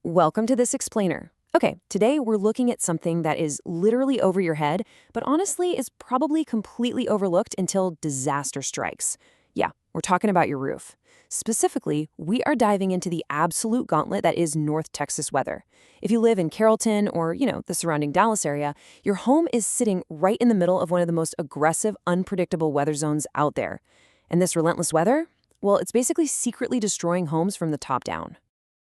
Welcome to this explainer. Okay, today we're looking at something that is literally over your head, but honestly is probably completely overlooked until disaster strikes. Yeah, we're talking about your roof. Specifically, we are diving into the absolute gauntlet that is North Texas weather. If you live in Carrollton or, the surrounding Dallas area, your home is sitting right in the middle of one of the most aggressive, unpredictable weather zones out there. And this relentless weather? Well, it's basically secretly destroying homes from the top down.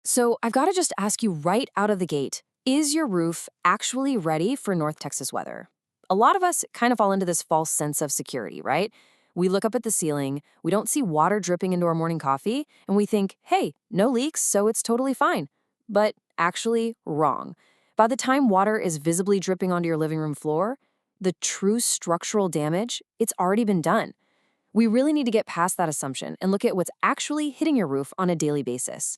So I've got to just ask you right out of the gate, is your roof actually ready for North Texas weather? A lot of us kind of fall into this false sense of security, right? We look up at the ceiling, we don't see water dripping into our morning coffee, and we think, hey, no leaks, so it's totally fine. But actually, wrong. By the time water is visibly dripping onto your living room floor, the true structural damage, it's already been done. We really need to get past that assumption and look at what's actually hitting your roof on a daily basis.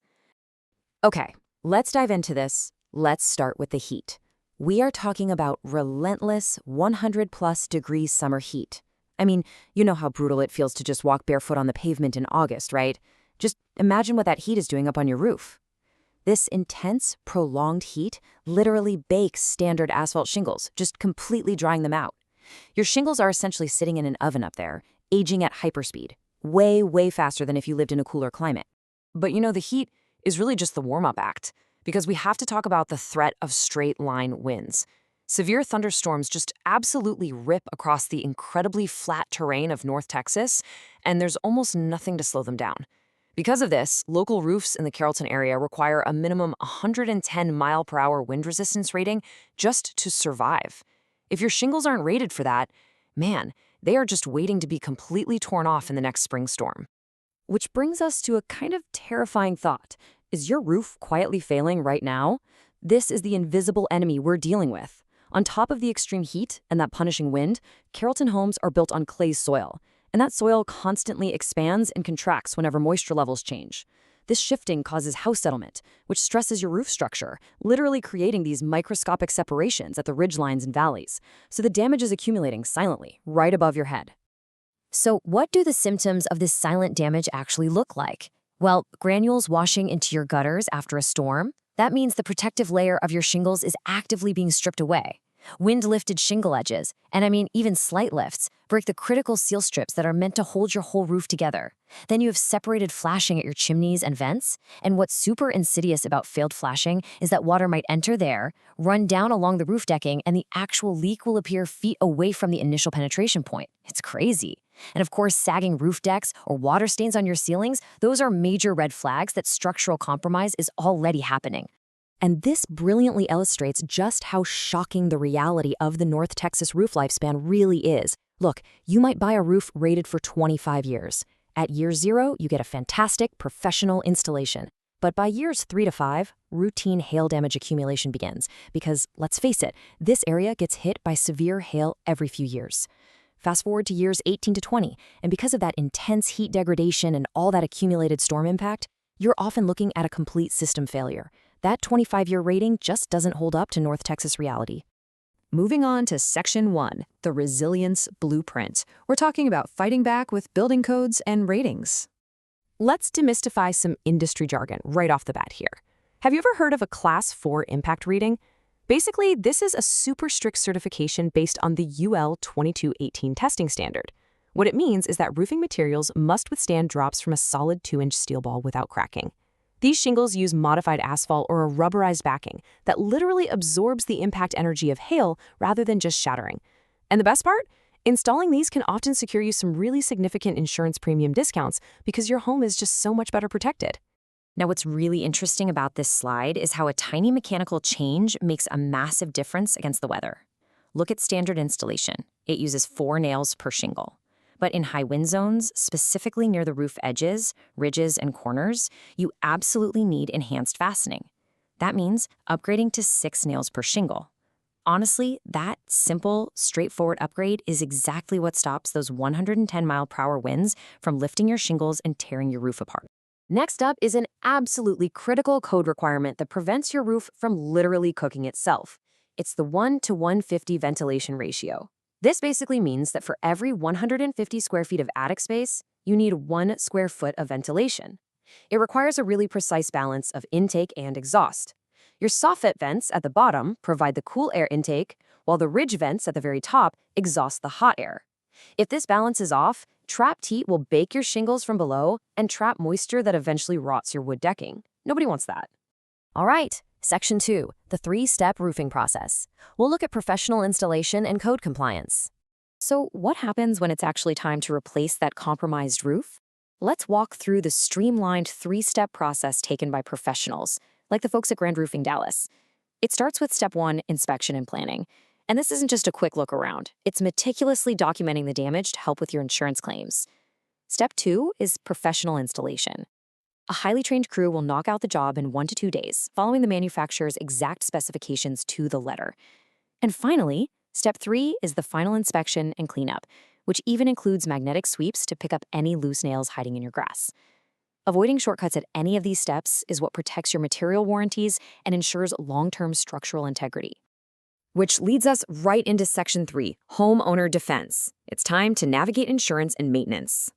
Okay, let's dive into this. Let's start with the heat. We are talking about relentless 100+ degree summer heat. I mean, you know how brutal it feels to just walk barefoot on the pavement in August, right? Just imagine what that heat is doing up on your roof. This intense, prolonged heat literally bakes standard asphalt shingles, just completely drying them out. Your shingles are essentially sitting in an oven up there, aging at hyperspeed, way, way faster than if you lived in a cooler climate. But the heat is really just the warm-up act, because we have to talk about the threat of straight-line winds. Severe thunderstorms just absolutely rip across the incredibly flat terrain of North Texas, and there's almost nothing to slow them down. Because of this, local roofs in the Carrollton area require a minimum 110-mile-per-hour wind resistance rating just to survive. If your shingles aren't rated for that, man, they are just waiting to be completely torn off in the next spring storm. Which brings us to a kind of terrifying thought. Is your roof quietly failing right now? This is the invisible enemy we're dealing with. On top of the extreme heat and that punishing wind, Carrollton homes are built on clay soil, and that soil constantly expands and contracts whenever moisture levels change. This shifting causes house settlement, which stresses your roof structure, literally creating these microscopic separations at the ridgelines and valleys. So the damage is accumulating silently, right above your head. So what do the symptoms of this silent damage actually look like? Well, granules washing into your gutters after a storm, that means the protective layer of your shingles is actively being stripped away. Wind-lifted shingle edges, and even slight lifts, break the critical seal strips that are meant to hold your whole roof together. Then you have separated flashing at your chimneys and vents, and what's super insidious about failed flashing is that water might enter there, run down along the roof decking, and the actual leak will appear feet away from the initial penetration point. It's crazy. And of course, sagging roof decks or water stains on your ceilings, those are major red flags that structural compromise is already happening. And this brilliantly illustrates just how shocking the reality of the North Texas roof lifespan really is. Look, you might buy a roof rated for 25 years. At year 0, you get a fantastic, professional installation. But by years 3 to 5, routine hail damage accumulation begins. Because, let's face it, this area gets hit by severe hail every few years. Fast forward to years 18 to 20, and because of that intense heat degradation and all that accumulated storm impact, you're often looking at a complete system failure. That 25-year rating just doesn't hold up to North Texas reality. Moving on to Section 1, the Resilience Blueprint. We're talking about fighting back with building codes and ratings. Let's demystify some industry jargon right off the bat here. Have you ever heard of a Class 4 impact rating? Basically, this is a super strict certification based on the UL 2218 testing standard. What it means is that roofing materials must withstand drops from a solid 2-inch steel ball without cracking. These shingles use modified asphalt or a rubberized backing that literally absorbs the impact energy of hail rather than just shattering. And the best part? Installing these can often secure you some really significant insurance premium discounts because your home is just so much better protected. Now, what's really interesting about this slide is how a tiny mechanical change makes a massive difference against the weather. Look at standard installation. It uses 4 nails per shingle. But in high wind zones, specifically near the roof edges, ridges, and corners, you absolutely need enhanced fastening. That means upgrading to 6 nails per shingle. Honestly, that simple, straightforward upgrade is exactly what stops those 110-mile-per-hour winds from lifting your shingles and tearing your roof apart. Next up is an absolutely critical code requirement that prevents your roof from literally cooking itself. It's the 1:150 ventilation ratio. This basically means that for every 150 square feet of attic space, you need 1 square foot of ventilation. It requires a really precise balance of intake and exhaust. Your soffit vents at the bottom provide the cool air intake, while the ridge vents at the very top exhaust the hot air. If this balance is off, trapped heat will bake your shingles from below and trap moisture that eventually rots your wood decking. Nobody wants that. All right, Section 2, the 3-step roofing process. We'll look at professional installation and code compliance. So what happens when it's actually time to replace that compromised roof? Let's walk through the streamlined 3-step process taken by professionals, like the folks at Grand Roofing Dallas. It starts with Step 1, inspection and planning. And this isn't just a quick look around. It's meticulously documenting the damage to help with your insurance claims. Step 2 is professional installation. A highly trained crew will knock out the job in 1 to 2 days, following the manufacturer's exact specifications to the letter. And finally, Step 3 is the final inspection and cleanup, which even includes magnetic sweeps to pick up any loose nails hiding in your grass. Avoiding shortcuts at any of these steps is what protects your material warranties and ensures long-term structural integrity. Which leads us right into Section 3, homeowner defense. It's time to navigate insurance and maintenance.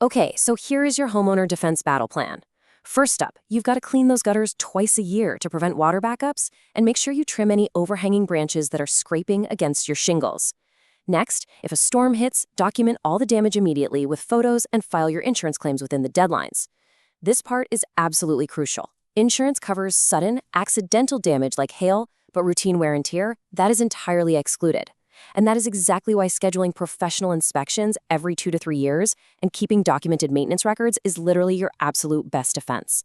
Okay, so here is your homeowner defense battle plan. First up, you've got to clean those gutters twice a year to prevent water backups and make sure you trim any overhanging branches that are scraping against your shingles. Next, if a storm hits, document all the damage immediately with photos and file your insurance claims within the deadlines. This part is absolutely crucial. Insurance covers sudden, accidental damage like hail, but routine wear and tear, that is entirely excluded. And that is exactly why scheduling professional inspections every 2 to 3 years and keeping documented maintenance records is literally your absolute best defense.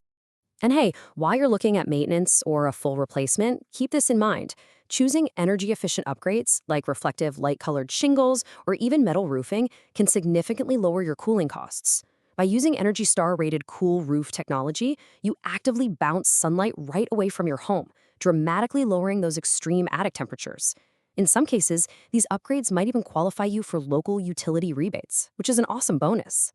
And hey, while you're looking at maintenance or a full replacement, keep this in mind. Choosing energy-efficient upgrades like reflective light-colored shingles or even metal roofing can significantly lower your cooling costs. By using Energy Star-rated cool roof technology, you actively bounce sunlight right away from your home, dramatically lowering those extreme attic temperatures. In some cases, these upgrades might even qualify you for local utility rebates, which is an awesome bonus.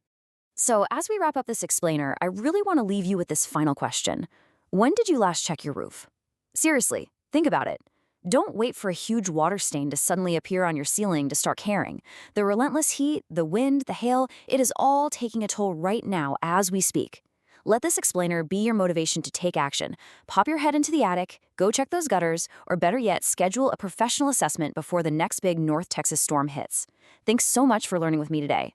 So as we wrap up this explainer, I really want to leave you with this final question. When did you last check your roof? Seriously, think about it. Don't wait for a huge water stain to suddenly appear on your ceiling to start caring. The relentless heat, the wind, the hail, it is all taking a toll right now as we speak. Let this explainer be your motivation to take action. Pop your head into the attic, go check those gutters, or better yet, schedule a professional assessment before the next big North Texas storm hits. Thanks so much for learning with me today.